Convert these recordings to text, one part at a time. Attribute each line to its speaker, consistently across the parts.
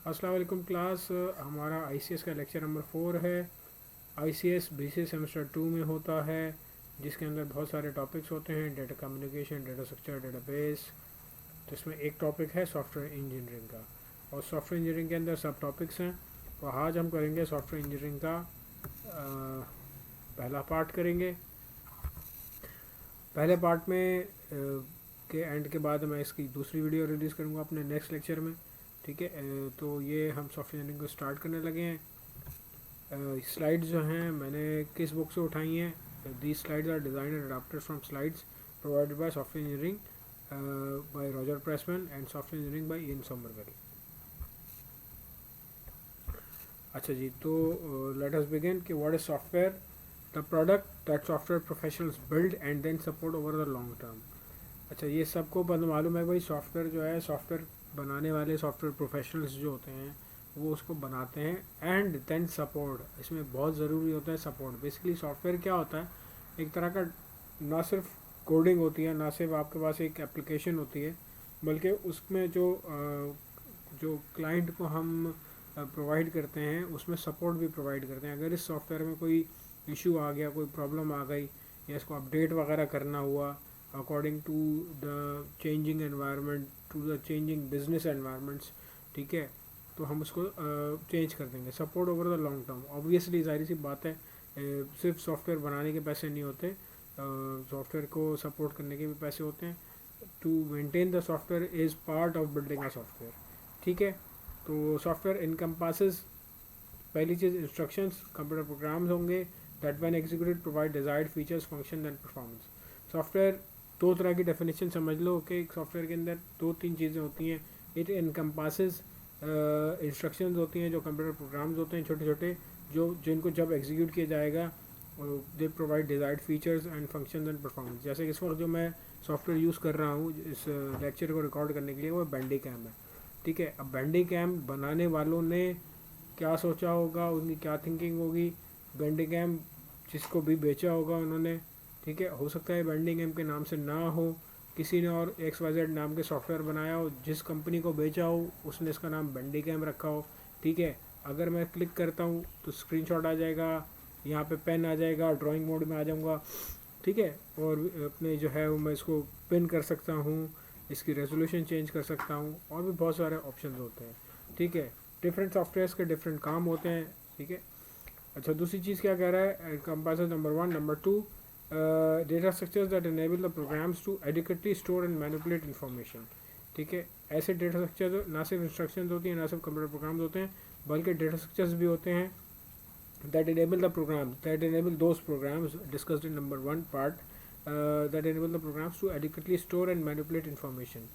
Speaker 1: अस्सलाम वालेकुम क्लास। हमारा आईसीएस का लेक्चर नंबर 4 है। आईसीएस बीसीए सेमेस्टर 2 में होता है, जिसके अंदर बहुत सारे टॉपिक्स होते हैं, data communication, data structure, database. तो इसमें एक टॉपिक है सॉफ्टवेयर इंजीनियरिंग का, और सॉफ्टवेयर इंजीनियरिंग के अंदर सब टॉपिक्स हैं। तो आज हम करेंगे सॉफ्टवेयर इंजीनियरिंग का पहला पार्ट करेंगे। पहले पार्ट में के एंड के बाद मैं इसकी दूसरी वीडियो रिलीज़ करूँगा अपने नेक्स्ट लेक्चर में। ठीक है, तो ये हम सॉफ्टवेयर इंजीनियरिंग को स्टार्ट करने लगे हैं। स्लाइड्स जो हैं मैंने किस बुक से उठाई हैं? These slides are design and adopted from slides provided by software engineering by Roger Pressman and software engineering by Ian Sommerville. अच्छा जी, तो लेट अस बिगिन कि what is software. The product that software professionals build and then support over the long term. अच्छा, ये सबको मालूम है भाई, सॉफ्टवेयर जो है, सॉफ्टवेयर बनाने वाले सॉफ्टवेयर प्रोफेशनल्स जो होते हैं वो उसको बनाते हैं, एंड देन सपोर्ट। इसमें बहुत ज़रूरी होता है सपोर्ट। बेसिकली सॉफ्टवेयर क्या होता है? एक तरह का, ना सिर्फ कोडिंग होती है, ना सिर्फ आपके पास एक एप्लीकेशन होती है, बल्कि उसमें जो क्लाइंट को हम प्रोवाइड करते हैं उसमें सपोर्ट भी प्रोवाइड करते हैं। अगर इस सॉफ्टवेयर में कोई इशू आ गया, कोई प्रॉब्लम आ गई, या इसको अपडेट वगैरह करना हुआ according to the changing environment, to the changing business environments, ठीक है, तो हम उसको चेंज कर देंगे। Support over the long term, obviously जाहिर सी बात है, सिर्फ सॉफ्टवेयर बनाने के पैसे नहीं होते, सॉफ्टवेयर को सपोर्ट करने के भी पैसे होते हैं। To maintain the software is part of building a software. ठीक है, तो सॉफ्टवेयर इनकम्पासेस, पहली चीज़ इंस्ट्रक्शंस, कंप्यूटर प्रोग्राम्स होंगे that when executed provide desired features, function and performance. Software दो तरह की डेफिनेशन समझ लो कि एक सॉफ्टवेयर के अंदर दो तीन चीज़ें होती हैं। इट इनकम्पासेस इंस्ट्रक्शंस होती हैं, जो कंप्यूटर प्रोग्राम्स होते हैं छोटे छोटे, जिनको जब एग्जीक्यूट किया जाएगा they provide desired features and function and performance. जैसे इस वक्त जो मैं सॉफ्टवेयर यूज़ कर रहा हूँ इस लेक्चर को रिकॉर्ड करने के लिए, वो बैंडी कैम है। ठीक है, अब बैंडी कैम बनाने वालों ने क्या सोचा होगा, उनकी क्या थिंकिंग होगी, बैंडी कैम जिसको भी बेचा होगा उन्होंने, ठीक है, हो सकता है बैंडी कैम के नाम से ना हो, किसी ने और XYZ नाम के सॉफ्टवेयर बनाया हो, जिस कंपनी को बेचा हो उसने इसका नाम बैंडी कैम रखा हो। ठीक है, अगर मैं क्लिक करता हूँ तो स्क्रीनशॉट आ जाएगा, यहाँ पे पेन आ जाएगा, ड्राइंग मोड में आ जाऊँगा। ठीक है, और अपने जो है वो मैं इसको पिन कर सकता हूँ, इसकी रेजोल्यूशन चेंज कर सकता हूँ, और भी बहुत सारे ऑप्शन होते हैं। ठीक है, डिफरेंट सॉफ्टवेयर्स के डिफरेंट काम होते हैं। ठीक है, अच्छा, दूसरी चीज़ क्या कह रहा है? Compasses number 1, number 2, data structures that enable the programs to adequately store and manipulate information. ठीक है, ऐसे डेटा स्ट्रक्चर ना सिर्फ इंस्ट्रक्शंस होती हैं, ना सिर्फ कंप्यूटर प्रोग्राम्स होते हैं, बल्कि डेटा स्ट्रक्चर्स भी होते हैं that enable the programs, that enable those programs discussed in number 1 part, that enable the programs to adequately store and manipulate information.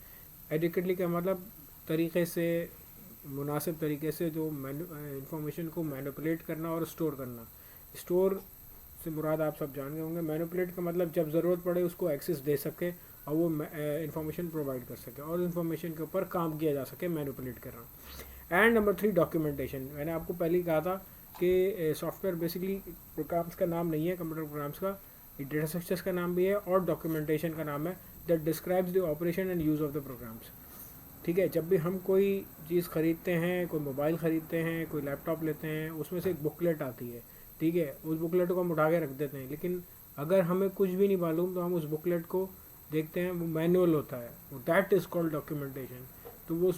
Speaker 1: Adequately का मतलब तरीके से, मुनासिब तरीके से जो इंफॉर्मेशन को मैनिपुलेट करना और स्टोर करना। स्टोर से मुराद आप सब जान गए होंगे। मैनिपुलेट का मतलब जब ज़रूरत पड़े उसको एक्सेस दे सके और वो इंफॉर्मेशन प्रोवाइड कर सके और इंफॉर्मेशन के ऊपर काम किया जा सके, मैनिपुलेट करना। And number 3, documentation. मैंने आपको पहले ही कहा था कि सॉफ्टवेयर बेसिकली प्रोग्राम्स का नाम नहीं है, कंप्यूटर प्रोग्राम्स का, ये डेटा स्ट्रक्चर्स का नाम भी है, और डॉक्यूमेंटेशन का नाम है, that describes the operation and use of the programs. ठीक है, जब भी हम कोई चीज़ ख़रीदते हैं, कोई मोबाइल ख़रीदते हैं, कोई लैपटॉप लेते हैं, उसमें से एक बुकलेट आती है। ठीक है, उस बुकलेट को हम उठा के रख देते हैं, लेकिन अगर हमें कुछ भी नहीं मालूम तो हम उस बुकलेट को देखते हैं, वो मैनुअल होता है, वो दैट इज़ कॉल्ड डॉक्यूमेंटेशन। तो वो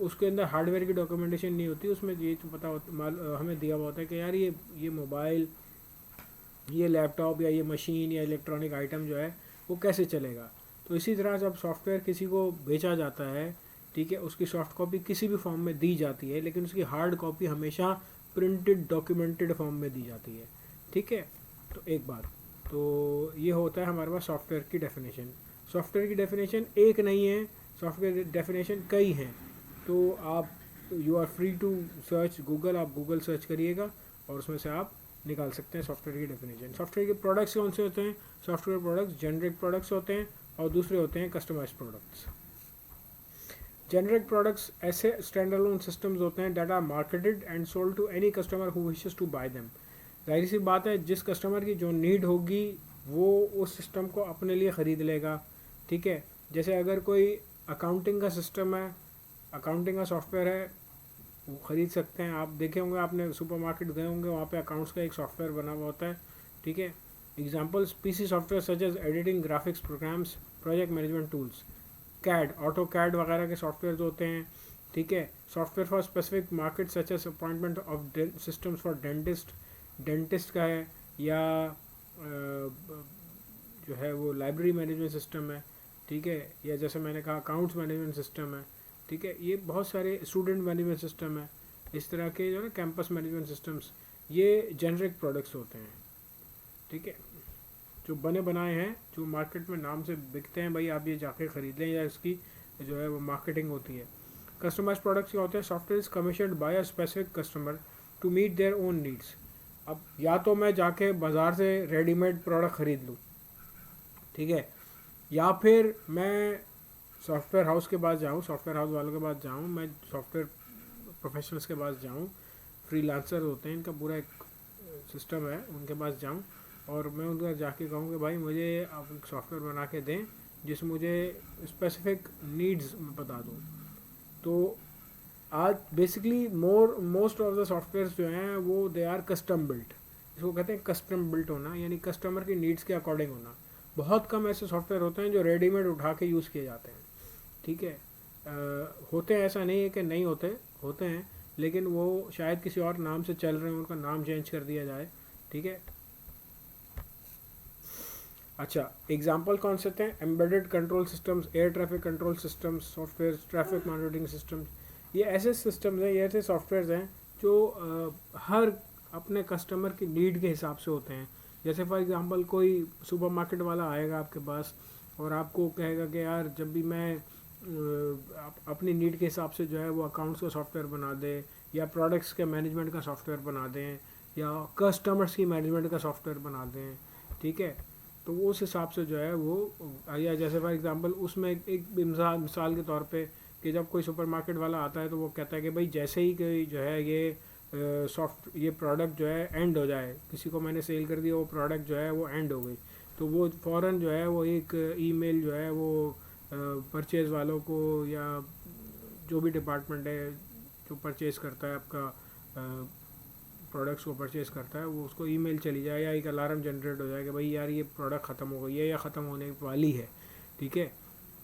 Speaker 1: उसके अंदर हार्डवेयर की डॉक्यूमेंटेशन नहीं होती, उसमें ये पता हमें दिया हुआ होता है कि यार ये मोबाइल, ये लैपटॉप या ये मशीन या इलेक्ट्रॉनिक आइटम जो है वो कैसे चलेगा। तो इसी तरह जब सॉफ्टवेयर किसी को बेचा जाता है, ठीक है, उसकी सॉफ्ट कॉपी किसी भी फॉर्म में दी जाती है, लेकिन उसकी हार्ड कॉपी हमेशा प्रिंटेड डॉक्यूमेंटेड फॉर्म में दी जाती है। ठीक है, तो एक बात तो ये होता है हमारे पास सॉफ्टवेयर की डेफिनेशन। सॉफ्टवेयर की डेफिनेशन एक नहीं है, सॉफ्टवेयर डेफिनेशन कई हैं। तो आप you are free to search Google, आप गूगल सर्च करिएगा और उसमें से आप निकाल सकते हैं सॉफ्टवेयर की डेफिनेशन। सॉफ्टवेयर के प्रोडक्ट्स कौन से होते हैं? सॉफ्टवेयर प्रोडक्ट्स जेनरिक प्रोडक्ट्स होते हैं और दूसरे होते हैं कस्टमाइज प्रोडक्ट्स। जेनरिक प्रोडक्ट्स ऐसे स्टैंड अलोन सिस्टम्स होते हैं that are marketed and sold to any customer who wishes to buy them. जाहिर सी बात है, जिस कस्टमर की जो नीड होगी वो उस सिस्टम को अपने लिए ख़रीद लेगा। ठीक है, जैसे अगर कोई अकाउंटिंग का सिस्टम है, अकाउंटिंग का सॉफ्टवेयर है, वो ख़रीद सकते हैं। आप देखे होंगे, आपने सुपरमार्केट गए होंगे, वहाँ पे अकाउंट्स का एक सॉफ्टवेयर बना हुआ होता है, ठीक है। Examples PC software such as editing, graphics programs, project management tools, CAD, auto CAD वगैरह के सॉफ्टवेयर होते हैं, ठीक है। Software for specific market such as appointment of systems for dentist का है, या जो है वो लाइब्रेरी मैनेजमेंट सिस्टम है, ठीक है, या जैसे मैंने कहा अकाउंट्स मैनेजमेंट सिस्टम है, ठीक है। ये बहुत सारे स्टूडेंट मैनेजमेंट सिस्टम है, इस तरह के जो है कैंपस मैनेजमेंट सिस्टम्स, ये जेनरिक प्रोडक्ट्स होते हैं, ठीक है, जो बने बनाए हैं, जो मार्केट में नाम से बिकते हैं, भाई आप ये जाके ख़रीद लें, या इसकी जो है वो मार्केटिंग होती है। कस्टमाइज प्रोडक्ट्स क्या होते हैं? Software is commissioned by a specific customer to meet their own needs. अब या तो मैं जाके बाज़ार से रेडीमेड प्रोडक्ट ख़रीद लूँ, ठीक है, या फिर मैं सॉफ्टवेयर हाउस के पास जाऊँ, सॉफ्टवेयर हाउस वालों के पास जाऊँ, मैं सॉफ्टवेयर प्रोफेशनल्स के पास जाऊँ, फ्रीलांसर होते हैं, इनका पूरा एक सिस्टम है, उनके पास जाऊँ और मैं उनका जाके कहूँ कि भाई मुझे आप एक सॉफ्टवेयर बना के दें जिसमें मुझे स्पेसिफिक नीड्स बता दूँ। तो आज basically most of the softwares जो हैं वो दे आर कस्टम बिल्ट, इसको कहते हैं कस्टम बिल्ट होना, यानी कस्टमर की नीड्स के अकॉर्डिंग होना। बहुत कम ऐसे सॉफ्टवेयर होते हैं जो रेडीमेड उठा के यूज़ किए जाते हैं, ठीक है। होते हैं, ऐसा नहीं है कि नहीं होते, होते हैं, लेकिन वो शायद किसी और नाम से चल रहे हैं, उनका नाम चेंज कर दिया जाए, ठीक है। अच्छा, एग्जाम्पल कौन से थे? Embedded control systems, air traffic control systems, software traffic monitoring systems, ये ऐसे सिस्टम्स हैं, ये ऐसे सॉफ्टवेयर्स हैं जो हर अपने कस्टमर की नीड के हिसाब से होते हैं। जैसे फॉर एग्जांपल कोई सुपरमार्केट वाला आएगा आपके पास और आपको कहेगा कि यार जब भी मैं अपनी नीड के हिसाब से जो है वो अकाउंट्स का सॉफ्टवेयर बना दे, या प्रोडक्ट्स के मैनेजमेंट का सॉफ्टवेयर बना दें, या कस्टमर्स की मैनेजमेंट का सॉफ्टवेयर बना दें, ठीक है। तो वो उस हिसाब से जो है वो, या जैसे फॉर एग्जांपल उसमें एक मिसाल के तौर पे कि जब कोई सुपरमार्केट वाला आता है तो वो कहता है कि भाई जैसे ही कोई जो है ये प्रोडक्ट जो है एंड हो जाए, किसी को मैंने सेल कर दिया, वो प्रोडक्ट जो है वो एंड हो गई, तो वो फ़ौरन जो है वो एक ईमेल जो है वो परचेज़ वालों को, या जो भी डिपार्टमेंट है जो परचेज़ करता है आपका प्रोडक्ट्स को परचेज़ करता है, वो उसको ईमेल चली जाए, या एक अलार्म जनरेट हो जाए कि भाई यार ये प्रोडक्ट ख़त्म हो गई है या ख़त्म होने वाली है, ठीक है।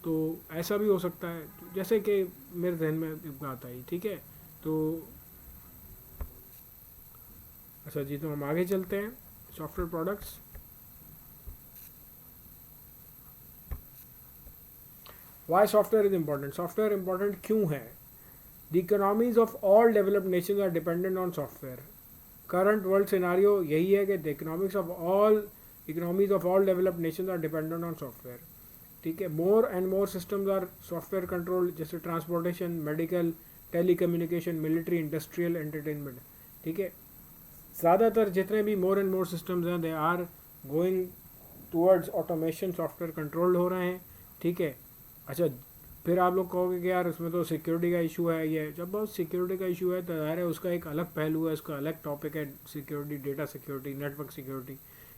Speaker 1: तो ऐसा भी हो सकता है, जैसे कि मेरे जहन में एक बात आई, ठीक है। तो अच्छा जी, तो हम आगे चलते हैं, software products. Why software is important? Software important क्यों है? The economies of all developed nations are dependent on software. Current world scenario यही है कि the economies of all developed nations are dependent on software, ठीक है। More and more systems are software control, जैसे transportation, medical, telecommunication, military, industrial, entertainment, ठीक है। ज़्यादातर जितने भी मोर एंड मोर सिस्टम्स हैं they are going towards automation, software controlled हो रहे हैं, ठीक है। अच्छा, फिर आप लोग कहोगे कि यार उसमें तो सिक्योरिटी का इशू है, ये जब बहुत सिक्योरिटी का इशू है तो ज़ाहिर है उसका एक अलग पहलू है, उसका अलग टॉपिक है, security, data security, network security,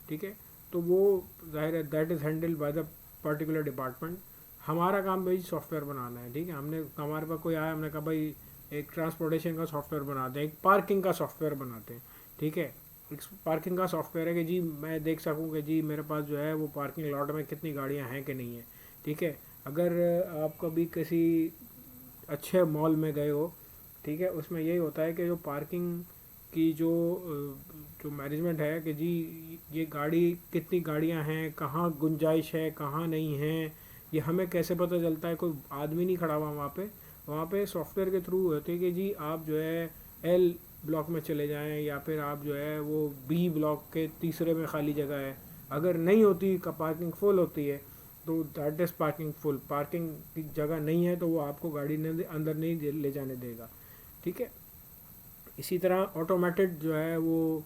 Speaker 1: ठीक है। तो वो ज़ाहिर है that is handled by the particular department. हमारा काम भाई सॉफ्टवेयर बनाना है, ठीक है। हमारे पास कोई आया, हमने कहा भाई एक ट्रांसपोर्टेशन का सॉफ्टवेयर बनाते हैं, एक पार्किंग का सॉफ्टवेयर बनाते हैं, ठीक है। एक पार्किंग का सॉफ्टवेयर है कि जी मैं देख सकूँ कि जी मेरे पास जो है वो पार्किंग लॉट में कितनी गाड़ियाँ हैं कि नहीं है, ठीक है। अगर आप कभी किसी अच्छे मॉल में गए हो, ठीक है, उसमें यही होता है कि जो पार्किंग की जो मैनेजमेंट है कि जी ये गाड़ी, कितनी गाड़ियां हैं, कहाँ गुंजाइश है, कहाँ नहीं है, ये हमें कैसे पता चलता है? कोई आदमी नहीं खड़ा हुआ वहाँ पे सॉफ्टवेयर के थ्रू होते हैं कि जी आप जो है एल ब्लॉक में चले जाएं, या फिर आप जो है वो बी ब्लॉक के तीसरे में खाली जगह है, अगर नहीं होती का पार्किंग फुल होती है तो that is parking full, parking की जगह नहीं है तो वो आपको गाड़ी ने अंदर नहीं ले जाने देगा, ठीक है। इसी तरह ऑटोमेटेड जो है वो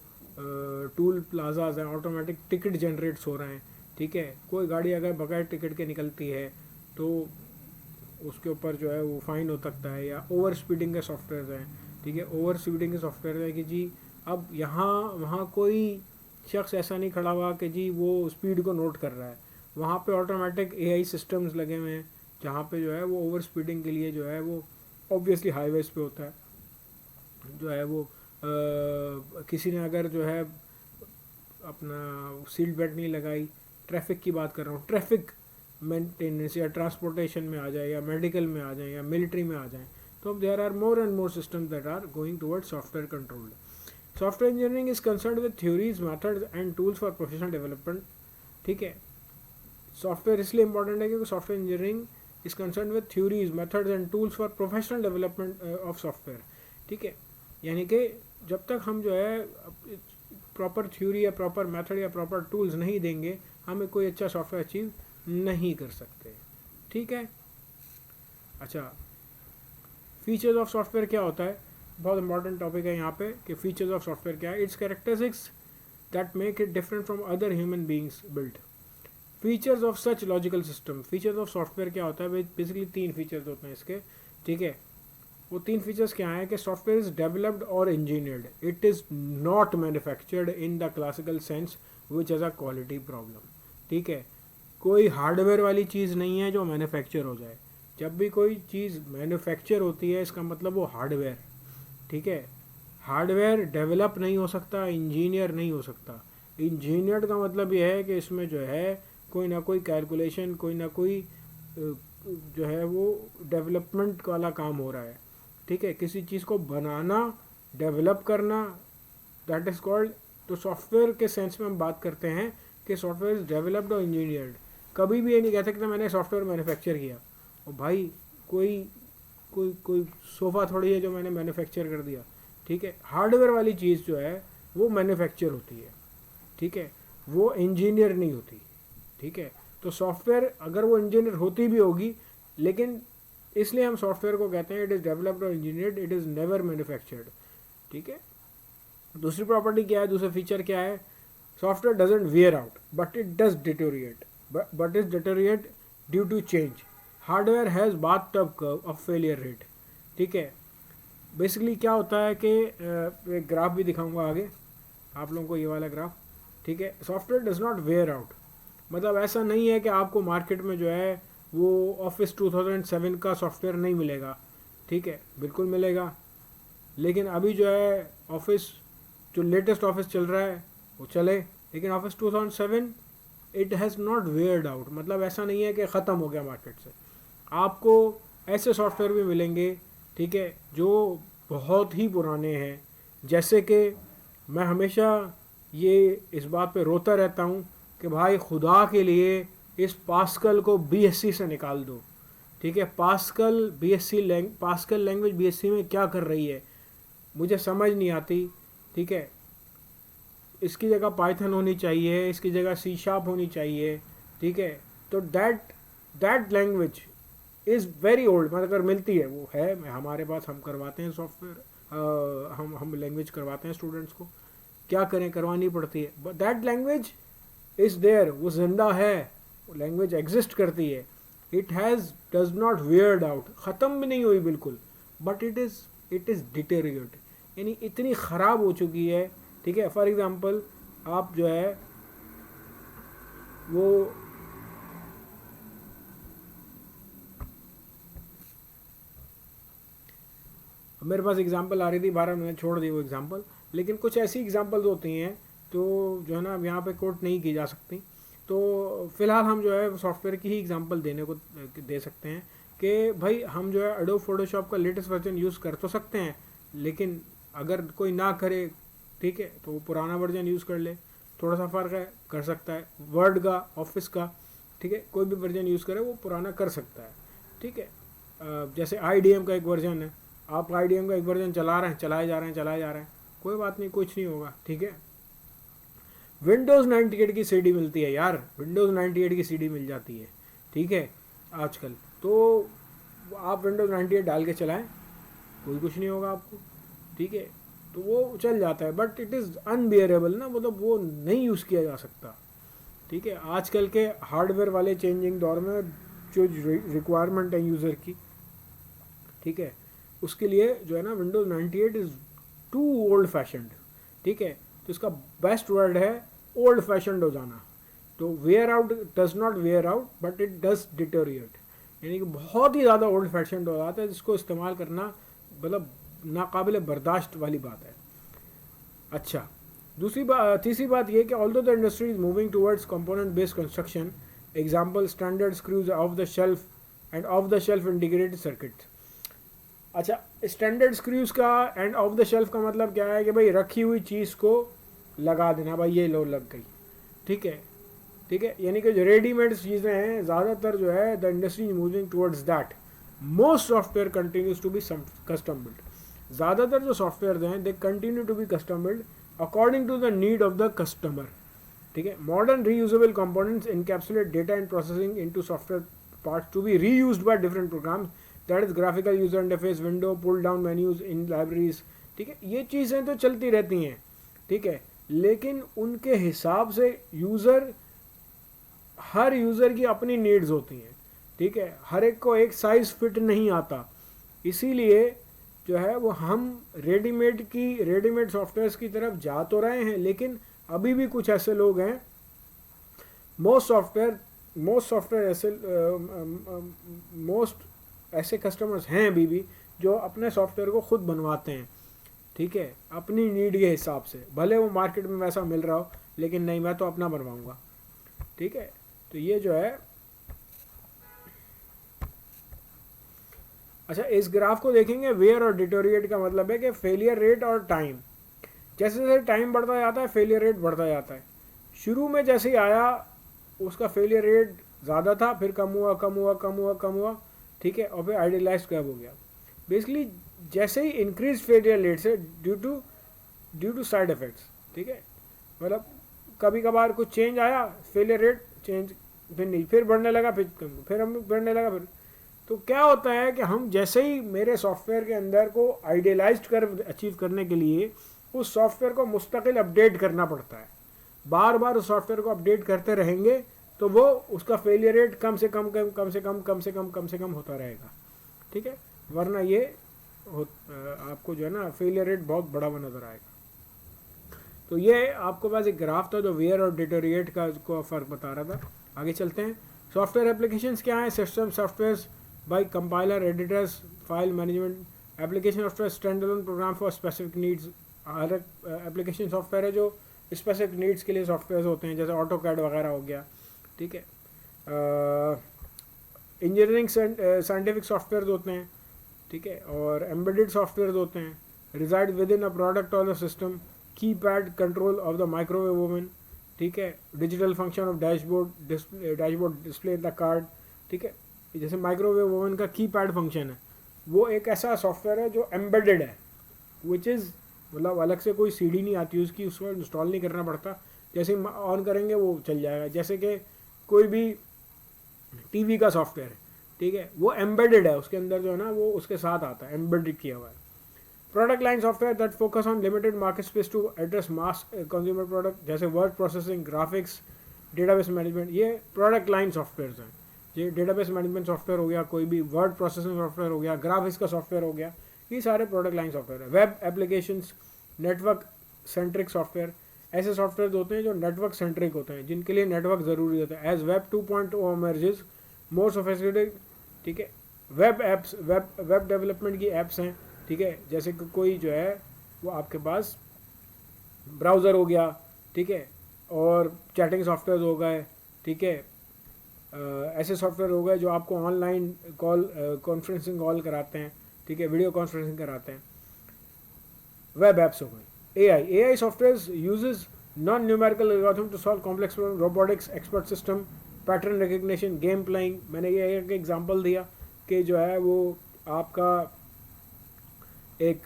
Speaker 1: टूल प्लाजाज हैं, ऑटोमेटिक टिकट जनरेट्स हो रहे हैं, ठीक है। कोई गाड़ी अगर बगैर टिकट के निकलती है तो उसके ऊपर जो है वो फ़ाइन हो सकता है, या ओवर स्पीडिंग के सॉफ्टवेयर हैं, ठीक है। ओवर स्पीडिंग के सॉफ्टवेयर है कि जी अब यहाँ वहाँ कोई शख्स ऐसा नहीं खड़ा हुआ कि जी वो स्पीड को नोट कर रहा है, वहाँ पे ऑटोमेटिक एआई सिस्टम्स लगे हुए हैं जहाँ पे जो है वो ओवर स्पीडिंग के लिए जो है वो ऑब्वियसली हाईवेज पे होता है, जो है वो किसी ने अगर जो है अपना सीट बेल्ट नहीं लगाई, ट्रैफिक की बात कर रहा हूँ, ट्रैफिक मेंटेनेंस या ट्रांसपोर्टेशन में आ जाए या मेडिकल में आ जाए या मिलिट्री में आ जाए, तो अब there are more and more systems that are going toward software controlled. Software engineering is concerned with theories, methods and tools for professional development. ठीक है, सॉफ्टवेयर इसलिए इंपॉर्टेंट है क्योंकि software engineering is concern with theories, methods and tools for professional development of software. ठीक है, यानी कि जब तक हम जो है प्रॉपर थ्योरी या प्रॉपर मेथड या प्रॉपर टूल्स नहीं देंगे, हमें कोई अच्छा सॉफ्टवेयर अचीव नहीं कर सकते. ठीक है. अच्छा, फीचर्स ऑफ सॉफ्टवेयर क्या होता है, बहुत इंपॉर्टेंट टॉपिक है यहाँ पे कि फीचर्स ऑफ सॉफ्टवेयर क्या है. It's characteristics that make it different from other human beings built. Features of such logical system. Features of software क्या होता है, बेसिकली 3 फीचर्स होते हैं इसके. ठीक है, वो 3 फीचर्स क्या हैं कि सॉफ्टवेयर इज डेवलप्ड और engineered, it is not manufactured in the classical sense which as a quality problem. ठीक है, कोई हार्डवेयर वाली चीज़ नहीं है जो मैन्युफैक्चर हो जाए. जब भी कोई चीज़ मैन्युफैक्चर होती है इसका मतलब वो हार्डवेयर. ठीक है, हार्डवेयर डेवलप नहीं हो सकता, इंजीनियर नहीं हो सकता. इंजीनियर का मतलब ये है कि इसमें जो है कोई ना कोई कैलकुलेशन, कोई ना कोई जो है वो डेवलपमेंट वाला काम हो रहा है. ठीक है, किसी चीज़ को बनाना, डेवलप करना, दैट इज़ कॉल्ड. तो सॉफ्टवेयर के सेंस में हम बात करते हैं कि सॉफ्टवेयर इज डेवलप्ड और इंजीनियर्ड. कभी भी ये नहीं कह सकते मैंने सॉफ्टवेयर मैन्युफैक्चर किया. और भाई कोई कोई कोई सोफ़ा थोड़ी है जो मैंने मैन्युफैक्चर कर दिया. ठीक है, हार्डवेयर वाली चीज़ जो है वो मैन्युफैक्चर होती है. ठीक है, वो इंजीनियर नहीं होती. ठीक है, तो सॉफ्टवेयर अगर वो इंजीनियर होती भी होगी, लेकिन इसलिए हम सॉफ्टवेयर को कहते हैं इट इज़ डेवलप्ड और engineered, it is never manufactured. ठीक है. दूसरी प्रॉपर्टी क्या है, दूसरा फीचर क्या है, software doesn't wear out but it does deteriorate, but is deteriorate due to change. Hardware has bathtub curve of failure rate. ठीक है, बेसिकली क्या होता है कि एक ग्राफ भी दिखाऊंगा आगे आप लोगों को, ये वाला ग्राफ. ठीक है, software does not wear out, मतलब ऐसा नहीं है कि आपको मार्केट में जो है वो ऑफिस 2007 का सॉफ्टवेयर नहीं मिलेगा. ठीक है, बिल्कुल मिलेगा. लेकिन अभी जो है ऑफिस जो लेटेस्ट ऑफिस चल रहा है वो चले, लेकिन office 2007 it has not weared out, मतलब ऐसा नहीं है कि ख़त्म हो गया मार्केट से. आपको ऐसे सॉफ्टवेयर भी मिलेंगे, ठीक है, जो बहुत ही पुराने हैं. जैसे कि मैं हमेशा ये इस बात पे रोता रहता हूँ कि भाई खुदा के लिए इस पास्कल को बीएससी से निकाल दो. ठीक है, पास्कल लैंग्वेज बीएससी में क्या कर रही है मुझे समझ नहीं आती. ठीक है, इसकी जगह पाइथन होनी चाहिए, इसकी जगह सी शार्प होनी चाहिए. ठीक है, तो that language is very old. मतलब अगर मिलती है वो है हमारे पास, हम करवाते हैं सॉफ्टवेयर, हम लैंग्वेज करवाते हैं स्टूडेंट्स को. क्या करें, करवानी पड़ती है. But that language is there, वो जिंदा है, लैंग्वेज एग्जिस्ट करती है. It does not weared out, ख़त्म भी नहीं हुई बिल्कुल, बट इट इज़ डिटेरियोरेट, यानी इतनी ख़राब हो चुकी है. ठीक है, फॉर एग्ज़ाम्पल आप जो है वो मेरे पास एग्जांपल आ रही थी, 12 मैंने छोड़ दी वो एग्जांपल. लेकिन कुछ ऐसी एग्जांपल्स होती हैं तो जो है ना अब यहाँ पे कोट नहीं की जा सकती. तो फ़िलहाल हम जो है सॉफ्टवेयर की ही एग्जांपल देने को दे सकते हैं कि भाई हम जो है एडोब फोटोशॉप का लेटेस्ट वर्जन यूज़ कर तो सकते हैं, लेकिन अगर कोई ना करे, ठीक है, तो वो पुराना वर्जन यूज़ कर ले. थोड़ा सा फ़र्क है, कर सकता है. वर्ड का, ऑफिस का, ठीक है, कोई भी वर्जन यूज़ करे वो पुराना कर सकता है. ठीक है, जैसे IDM का एक वर्जन है, आप IDM का एक वर्जन चला रहे हैं, चलाए जा रहे हैं, कोई बात नहीं, कुछ नहीं होगा. ठीक है, विंडोज़ 98 की CD मिलती है यार, विंडोज़ 98 की CD मिल जाती है. ठीक है, आजकल तो आप विंडोज़ 98 डाल के चलाएं, कोई कुछ नहीं होगा आपको. ठीक है, तो वो चल जाता है, बट इट इज़ अनबियरेबल ना, मतलब वो नहीं यूज़ किया जा सकता. ठीक है, आजकल के हार्डवेयर वाले चेंजिंग दौर में जो रिक्वायरमेंट है यूज़र की, ठीक है, उसके लिए जो है ना Windows 98 is too old fashioned. ठीक है, तो इसका बेस्ट वर्ड है ओल्ड फैशनड हो जाना. तो wear out does not wear out but it does deteriorate, यानी कि बहुत ही ज़्यादा ओल्ड फैशनड हो जाता है, जिसको इस्तेमाल करना मतलब नाकाबिल बर्दाश्त वाली बात है। अच्छा, तीसरी बात ये कि although the industry is moving towards component based construction, example standard screws off the shelf and off the shelf integrated circuit. अच्छा, स्टैंडर्ड स्क्रूज का एंड ऑफ द शेल्फ का मतलब क्या है कि भाई रखी हुई चीज़ को लगा देना, भाई ये लो लग गई, ठीक है, ठीक है, यानी कि जो रेडीमेड चीज़ें हैं ज़्यादातर जो है the industry is moving towards that. Most software continues to be custom build, ज़्यादातर जो सॉफ्टवेयर हैं they continue to be custom build according to the need of the customer, ठीक है। Modern reusable components encapsulate data and processing into software parts to be reused by different programs, that is graphical user interface, window, pull down menus in libraries, ठीक है। ये चीज़ें तो चलती रहती हैं, ठीक है, लेकिन उनके हिसाब से हर यूज़र की अपनी नीड्स होती हैं, ठीक है, हर एक को एक साइज़ फिट नहीं आता, इसीलिए जो है वो हम रेडीमेड सॉफ्टवेयर्स की तरफ जा तो रहे हैं, लेकिन अभी भी कुछ ऐसे लोग हैं, मोस्ट ऐसे कस्टमर्स हैं अभी भी जो अपने सॉफ्टवेयर को खुद बनवाते हैं, ठीक है, अपनी नीड के हिसाब से, भले वो मार्केट में वैसा मिल रहा हो, लेकिन नहीं, मैं तो अपना बनवाऊंगा, ठीक है। तो ये जो है, अच्छा, इस ग्राफ को देखेंगे, वेयर और डिटोरिएट का मतलब है कि फेलियर रेट और टाइम, जैसे जैसे टाइम बढ़ता जाता है फेलियर रेट बढ़ता जाता है। शुरू में जैसे ही आया उसका फेलियर रेट ज़्यादा था, फिर कम हुआ कम हुआ कम हुआ कम हुआ, ठीक है, और फिर आइडियलाइज कब हो गया। बेसिकली जैसे ही इंक्रीज फेलियर रेट से ड्यू टू साइड इफेक्ट्स, ठीक है, मतलब कभी कभार कुछ चेंज आया, फेलियर रेट चेंज, फिर नहीं, फिर बढ़ने लगा, फिर हम बढ़ने लगा, फिर तो क्या होता है कि हम जैसे ही मेरे सॉफ्टवेयर के अंदर को आइडियलाइज्ड कर अचीव करने के लिए उस सॉफ्टवेयर को मुस्तकिल अपडेट करना पड़ता है, बार बार उस सॉफ्टवेयर को अपडेट करते रहेंगे तो वो उसका फेलियर रेट कम से कम होता रहेगा, ठीक है, वरना ये आपको जो है ना फेलियर रेट बहुत बड़ा नजर आएगा। तो ये आपको पास एक ग्राफ था जो वेयर और डिटोरिएट का को फ़र्क बता रहा था। आगे चलते हैं। सॉफ्टवेयर एप्लीकेशंस क्या है? System software by compiler, editors, file management application software, stand alone program for specific needs. हर एप्लीकेशन सॉफ्टवेयर है जो स्पेसिफिक नीड्स के लिए सॉफ्टवेयर होते हैं, जैसे ऑटो कैड वगैरह हो गया, ठीक है। इंजीनियरिंग साइंटिफिक सॉफ्टवेयर होते हैं, ठीक है, और एम्बेडेड सॉफ्टवेयर होते हैं। Reside within a product और the system, keypad control of the microwave oven, ठीक है, digital function of dashboard display the card, ठीक है। जैसे माइक्रोवेव ओवन का कीपैड फंक्शन है, वो एक ऐसा सॉफ्टवेयर है जो एम्बेडेड है, विच इज़ मतलब अलग से कोई सीडी नहीं आती उसकी, उसको इंस्टॉल नहीं करना पड़ता, जैसे ऑन करेंगे वो चल जाएगा। जैसे कि कोई भी टीवी का सॉफ्टवेयर है, ठीक है, वो एम्बेडेड है, उसके अंदर जो है ना वो उसके साथ आता है, एम्बेडेड किया हुआ है। Product line software that focus on limited market space to address mass consumer product, जैसे word processing, graphics, database management, ये प्रोडक्ट लाइन सॉफ्टवेयर हैं। ये डेटाबेस मैनेजमेंट सॉफ्टवेयर हो गया, कोई भी वर्ड प्रोसेसिंग सॉफ्टवेयर हो गया, ग्राफिक्स का सॉफ्टवेयर हो गया, ये सारे प्रोडक्ट लाइन सॉफ्टवेयर है। Web applications, network centric software, ऐसे सॉफ्टवेयर होते हैं जो नेटवर्क सेंट्रिक होते हैं, जिनके लिए नेटवर्क ज़रूरी होता है। As web 2.0 emerges more sophisticated, ठीक है, वेब एप्स, वेब डेवलपमेंट की एप्स हैं, ठीक है, जैसे कि कोई जो है वो आपके पास ब्राउज़र हो गया, ठीक है, और चैटिंग सॉफ्टवेयर हो गए, ठीक है, ऐसे सॉफ्टवेयर हो गए जो आपको ऑनलाइन कॉन्फ्रेंसिंग कॉल कराते हैं, ठीक है, वीडियो कॉन्फ्रेंसिंग कराते हैं। वेब एप्स हो गई। AI software uses non numerical algorithm to solve complex problem, robotics, expert system, pattern recognition, game playing. मैंने ये एक एग्जांपल दिया कि जो है वो आपका एक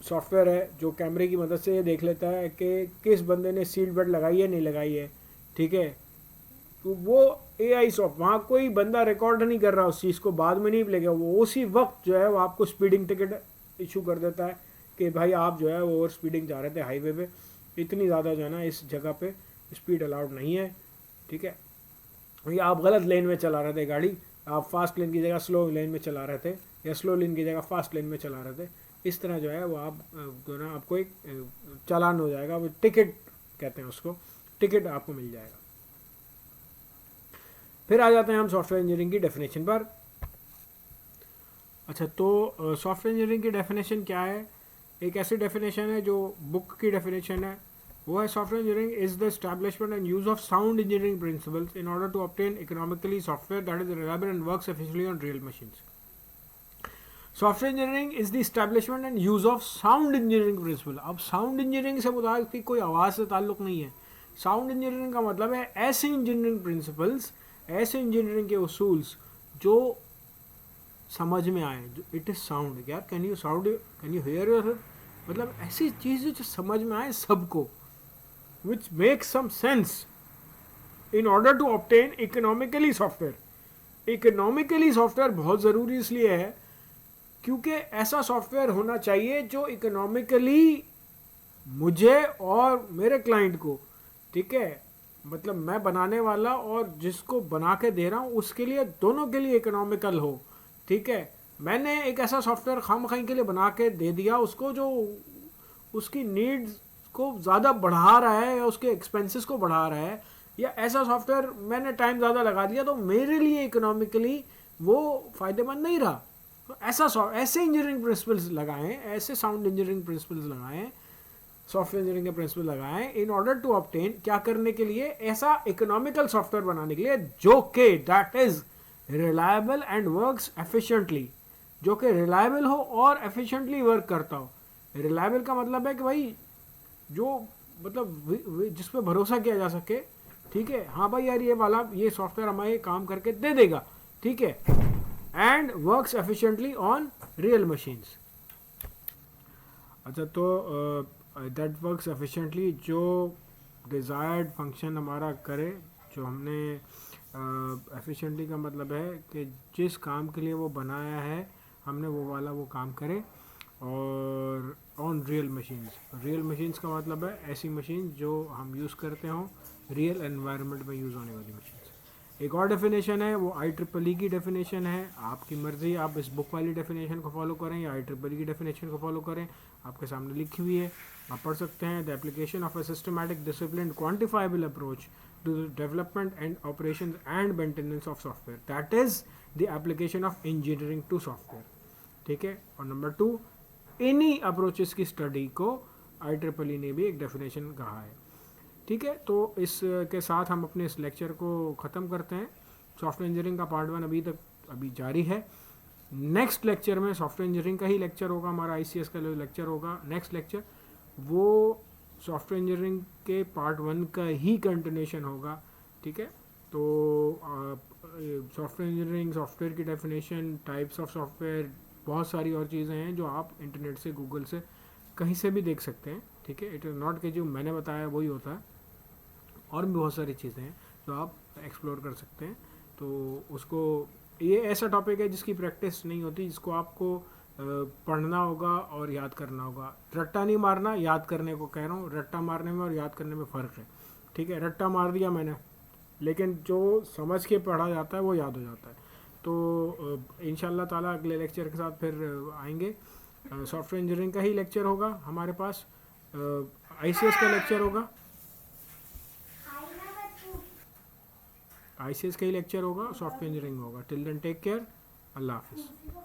Speaker 1: सॉफ्टवेयर है जो कैमरे की मदद से ये देख लेता है कि किस बंदे ने सीट बेल्ट लगाई है नहीं लगाई है, ठीक है। तो वो एआई सॉफ्ट, वहाँ कोई बंदा रिकॉर्ड नहीं कर रहा उस चीज़ को, बाद में नहीं लेगा, वो उसी वक्त जो है वो आपको स्पीडिंग टिकट इशू कर देता है कि भाई आप जो है वो ओवर स्पीडिंग जा रहे थे हाईवे पे, इतनी ज़्यादा जो है ना इस जगह पे स्पीड अलाउड नहीं है, ठीक है, या आप गलत लेन में चला रहे थे गाड़ी, आप फास्ट लेन की जगह स्लो लेन में चला रहे थे, या स्लो लेन की जगह फास्ट लेन में चला रहे थे, इस तरह जो है वो आप जो ना आपको एक चालान हो जाएगा, वो टिकट कहते हैं उसको, टिकट आपको मिल जाएगा। फिर आ जाते हैं हम सॉफ्टवेयर इंजीनियरिंग की डेफिनेशन पर। अच्छा, तो सॉफ्टवेयर इंजीनियरिंग की डेफिनेशन क्या है? एक ऐसी डेफिनेशन है जो बुक की डेफिनेशन है, वो है software engineering is the establishment and use of sound engineering principles in order to obtain economically software that is reliable and works efficiently on real machines. Software engineering is the establishment and use of sound engineering principle. अब sound engineering से मुराद की कोई आवाज़ से ताल्लुक नहीं है. साउंड इंजीनियरिंग का मतलब है ऐसे इंजीनियरिंग प्रिंसिपल्स, ऐसे इंजीनियरिंग के उसूल्स जो समझ में आए, जो इट इज साउंड. यार कैन यू हियर योर, मतलब ऐसी चीज़ें जो समझ में आए सबको, which make some sense in order to obtain economically software. Economically software बहुत ज़रूरी इसलिए है क्योंकि ऐसा सॉफ्टवेयर होना चाहिए जो इकोनॉमिकली मुझे और मेरे क्लाइंट को, ठीक है, मतलब मैं बनाने वाला और जिसको बना के दे रहा हूँ उसके लिए, दोनों के लिए इकोनॉमिकल हो. ठीक है, मैंने एक ऐसा सॉफ्टवेयर खामखाई के लिए बना के दे दिया उसको जो उसकी नीड्स को ज़्यादा बढ़ा रहा है या उसके एक्सपेंसेस को बढ़ा रहा है, या ऐसा सॉफ्टवेयर मैंने टाइम ज़्यादा लगा दिया तो मेरे लिए इकोनॉमिकली वो फ़ायदेमंद नहीं रहा. तो ऐसे इंजीनियरिंग प्रिंसिपल्स लगाएं, ऐसे साउंड इंजीनियरिंग प्रिंसिपल्स लगाएं, सॉफ्टवेयर इंजीनियरिंग के प्रिंसिपल लगाएं इन ऑर्डर टू ऑब्टेन, क्या करने के लिए, ऐसा इकोनॉमिकल सॉफ्टवेयर बनाने के लिए जो कि that is reliable and works efficiently, जो कि रिलायबल हो और एफिशिएंटली वर्क करता हो. रिलायबल का मतलब है कि भाई जो मतलब जिस पे भरोसा किया जा सके. ठीक है, हाँ भाई यार ये सॉफ्टवेयर हमारे काम करके दे देगा. ठीक है, and works efficiently on real machines. अच्छा, तो दैट वर्क्स एफिशिएंटली, जो डिज़ायर्ड फंक्शन हमारा करे, जो हमने एफिशिएंटली का मतलब है कि जिस काम के लिए वो बनाया है हमने वो काम करे. और on real machines, real machines का मतलब है ऐसी मशीन जो हम यूज़ करते हों, रियल एनवायरनमेंट में यूज़ होने वाली मशीन्स. एक और डेफिनेशन है, वो IEEE की डेफिनेशन है. आपकी मर्ज़ी, आप इस बुक वाली डेफिनेशन को फॉलो करें या IEEE की डेफिनेशन को फॉलो करें, आपके सामने लिखी हुई है, आप पढ़ सकते हैं. The application of a systematic discipline quantifiable approach to the development and operation and maintenance of software, that is the application of engineering to software. ठीक है, और नंबर 2, इन्हीं अप्रोचेस की स्टडी को IEEE ने भी एक डेफिनेशन कहा है. ठीक है, तो इसके साथ हम अपने इस लेक्चर को ख़त्म करते हैं. सॉफ्टवेयर इंजीनियरिंग का पार्ट 1 अभी जारी है. नेक्स्ट लेक्चर में सॉफ्टवेयर इंजीनियरिंग का ही लेक्चर होगा, हमारा ICS का जो लेक्चर होगा नेक्स्ट लेक्चर, वो सॉफ्टवेयर इंजीनियरिंग के पार्ट 1 का ही कंटिन्यूशन होगा. ठीक है, तो सॉफ्टवेयर इंजीनियरिंग, सॉफ्टवेयर की डेफिनेशन, टाइप्स ऑफ सॉफ्टवेयर, बहुत सारी और चीज़ें हैं जो आप इंटरनेट से, गूगल से, कहीं से भी देख सकते हैं. ठीक है, इट इज़ नॉट कि जो मैंने बताया वही होता है, और भी बहुत सारी चीज़ें हैं जो आप एक्सप्लोर कर सकते हैं. तो उसको, ये ऐसा टॉपिक है जिसकी प्रैक्टिस नहीं होती, जिसको आपको पढ़ना होगा और याद करना होगा. रट्टा नहीं मारना, याद करने को कह रहा हूँ. रट्टा मारने में और याद करने में फ़र्क है. ठीक है, रट्टा मार दिया मैंने, लेकिन जो समझ के पढ़ा जाता है वो याद हो जाता है. तो इंशाल्लाह ताला अगले लेक्चर के साथ फिर आएंगे. सॉफ्टवेयर इंजीनियरिंग का ही लेक्चर होगा हमारे पास, ICS का लेक्चर होगा, ICS का ही लेक्चर होगा, सॉफ्टवेयर इंजीनियरिंग होगा. टिल देन टेक केयर, अल्लाह हाफिज़.